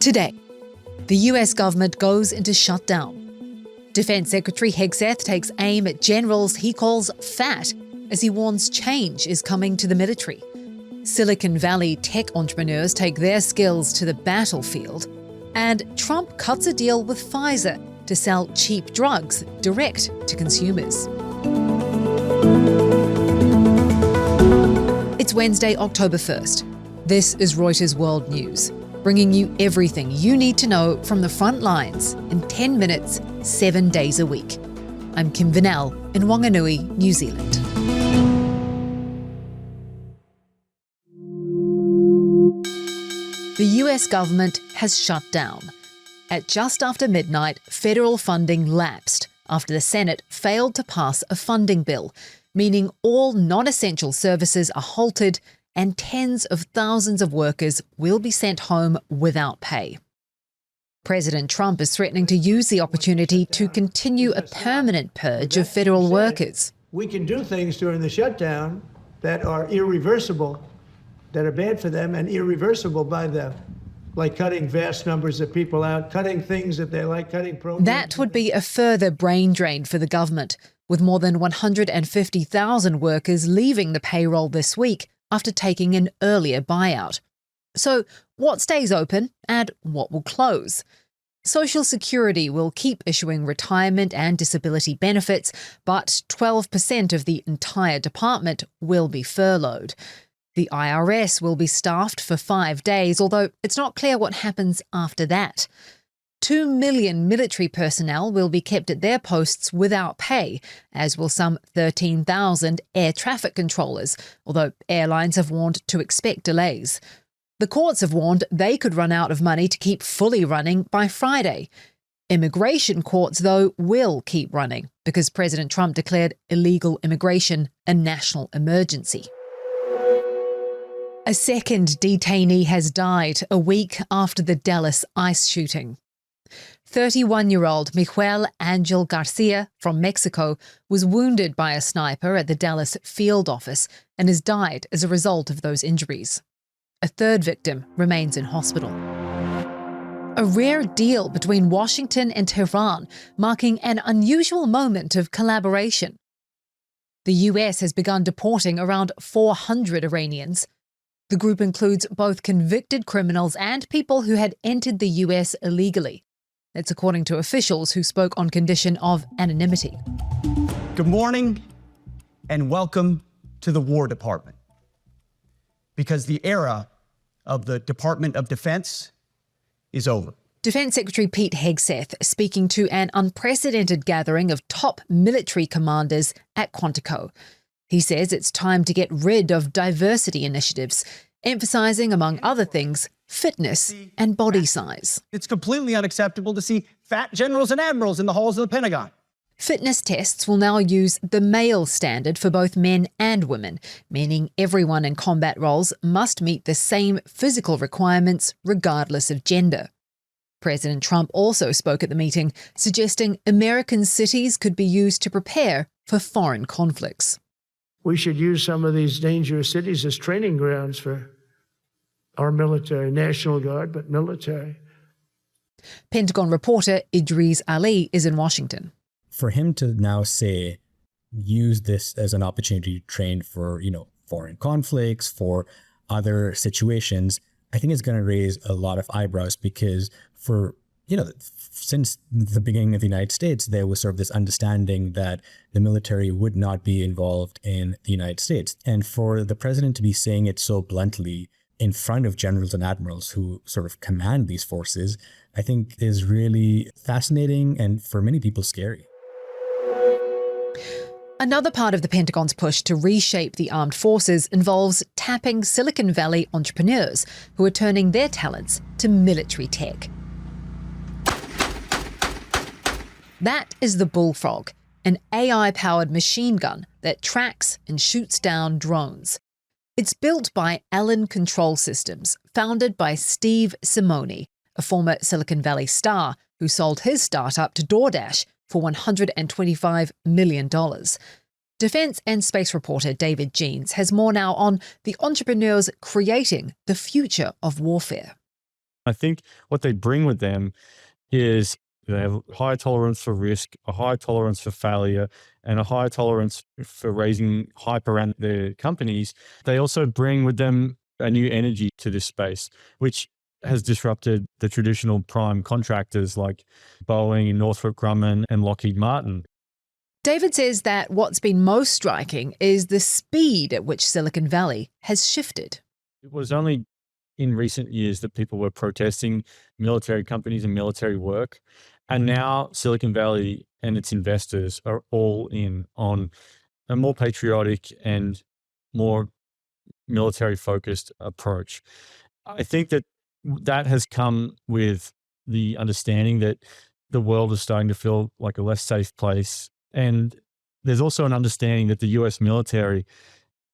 Today, the US government goes into shutdown. Defense Secretary Hegseth takes aim at generals he calls fat as he warns change is coming to the military. Silicon Valley tech entrepreneurs take their skills to the battlefield. And Trump cuts a deal with Pfizer to sell cheap drugs direct to consumers. It's Wednesday, October 1st. This is Reuters World News, bringing you everything you need to know from the front lines in 10 minutes, 7 days a week. I'm Kim Vinnell in Wanganui, New Zealand. The US government has shut down. At just after midnight, federal funding lapsed after the Senate failed to pass a funding bill, meaning all non-essential services are halted and tens of thousands of workers will be sent home without pay. President Trump is threatening to use the opportunity to continue a permanent purge of federal workers. We can do things during the shutdown that are irreversible, that are bad for them and irreversible by them, like cutting vast numbers of people out, cutting things that they like, cutting programs. That would be a further brain drain for the government, with more than 150,000 workers leaving the payroll this week after taking an earlier buyout. So what stays open and what will close? Social Security will keep issuing retirement and disability benefits, but 12% of the entire department will be furloughed. The IRS will be staffed for 5 days, although it's not clear what happens after that. 2 million military personnel will be kept at their posts without pay, as will some 13,000 air traffic controllers, although airlines have warned to expect delays. The courts have warned they could run out of money to keep fully running by Friday. Immigration courts, though, will keep running because President Trump declared illegal immigration a national emergency. A second detainee has died a week after the Dallas ICE shooting. 31-year-old Miguel Angel Garcia from Mexico was wounded by a sniper at the Dallas field office and has died as a result of those injuries. A third victim remains in hospital. A rare deal between Washington and Tehran, marking an unusual moment of collaboration. The US has begun deporting around 400 Iranians. The group includes both convicted criminals and people who had entered the US illegally. That's according to officials who spoke on condition of anonymity. Good morning and welcome to the War Department. Because the era of the Department of Defense is over. Defense Secretary Pete Hegseth speaking to an unprecedented gathering of top military commanders at Quantico. He says it's time to get rid of diversity initiatives, emphasizing, among other things, fitness and body size. It's completely unacceptable to see fat generals and admirals in the halls of the Pentagon. Fitness tests will now use the male standard for both men and women, meaning everyone in combat roles must meet the same physical requirements regardless of gender. President Trump also spoke at the meeting, suggesting American cities could be used to prepare for foreign conflicts. We should use some of these dangerous cities as training grounds for our military, National Guard, but military. Pentagon reporter Idris Ali is in Washington. For him to now say, use this as an opportunity to train for, foreign conflicts, for other situations, I think it's going to raise a lot of eyebrows because since the beginning of the United States, there was sort of this understanding that the military would not be involved in the United States. And for the president to be saying it so bluntly in front of generals and admirals who sort of command these forces, I think is really fascinating and for many people scary. Another part of the Pentagon's push to reshape the armed forces involves tapping Silicon Valley entrepreneurs who are turning their talents to military tech. That is the Bullfrog, an AI-powered machine gun that tracks and shoots down drones. It's built by Allen Control Systems, founded by Steve Simoni, a former Silicon Valley star who sold his startup to DoorDash for $125 million. Defense and space reporter David Jeans has more now on the entrepreneurs creating the future of warfare. I think what they bring with them is they have a high tolerance for risk, a high tolerance for failure, and a high tolerance for raising hype around their companies. They also bring with them a new energy to this space, which has disrupted the traditional prime contractors like Boeing, Northrop Grumman, and Lockheed Martin. David says that what's been most striking is the speed at which Silicon Valley has shifted. It was only in recent years that people were protesting military companies and military work. And now Silicon Valley and its investors are all in on a more patriotic and more military-focused approach. I think that has come with the understanding that the world is starting to feel like a less safe place. And there's also an understanding that the US military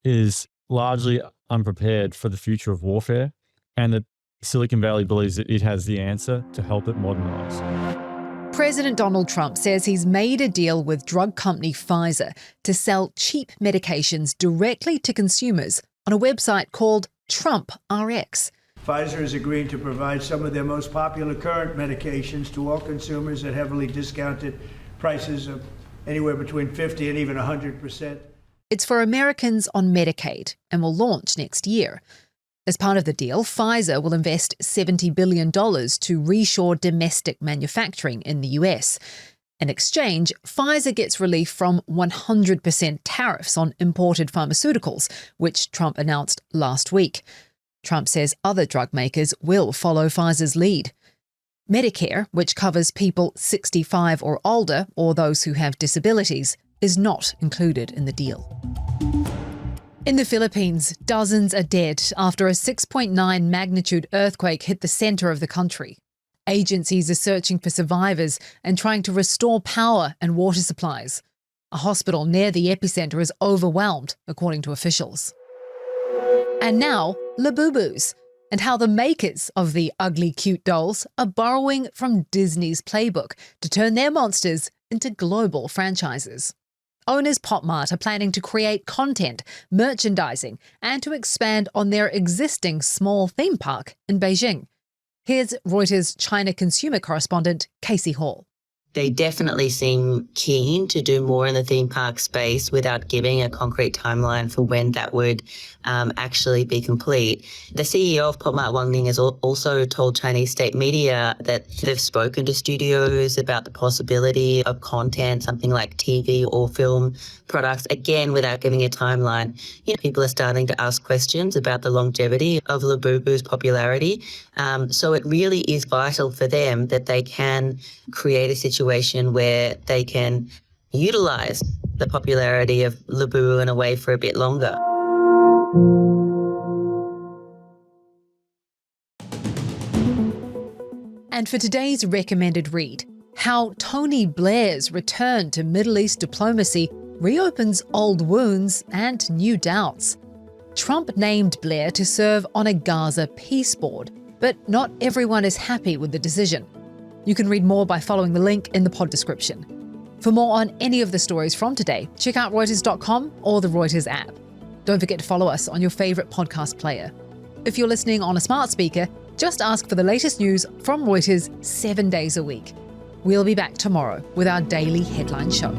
is largely unprepared for the future of warfare, and that Silicon Valley believes that it has the answer to help it modernize. President Donald Trump says he's made a deal with drug company Pfizer to sell cheap medications directly to consumers on a website called Trump RX. Pfizer is agreeing to provide some of their most popular current medications to all consumers at heavily discounted prices of anywhere between 50 and even 100%. It's for Americans on Medicaid and will launch next year. As part of the deal, Pfizer will invest $70 billion to reshore domestic manufacturing in the US. In exchange, Pfizer gets relief from 100% tariffs on imported pharmaceuticals, which Trump announced last week. Trump says other drug makers will follow Pfizer's lead. Medicare, which covers people 65 or older or those who have disabilities, is not included in the deal. In the Philippines, dozens are dead after a 6.9 magnitude earthquake hit the centre of the country. Agencies are searching for survivors and trying to restore power and water supplies. A hospital near the epicentre is overwhelmed, according to officials. And now, Labubus, and how the makers of the ugly cute dolls are borrowing from Disney's playbook to turn their monsters into global franchises. Owners Pop Mart are planning to create content, merchandising, and to expand on their existing small theme park in Beijing. Here's Reuters China consumer correspondent Casey Hall. They definitely seem keen to do more in the theme park space without giving a concrete timeline for when that would actually be complete. The CEO of Pop Mart, Wang Ning, has also told Chinese state media that they've spoken to studios about the possibility of content, something like TV or film products, again, without giving a timeline. People are starting to ask questions about the longevity of Labubu's popularity. So it really is vital for them that they can create a situation where they can utilize the popularity of Labubu in a way for a bit longer. And for today's recommended read, how Tony Blair's return to Middle East diplomacy reopens old wounds and new doubts. Trump named Blair to serve on a Gaza peace board, but not everyone is happy with the decision. You can read more by following the link in the pod description. For more on any of the stories from today, check out Reuters.com or the Reuters app. Don't forget to follow us on your favourite podcast player. If you're listening on a smart speaker, just ask for the latest news from Reuters 7 days a week. We'll be back tomorrow with our daily headline show.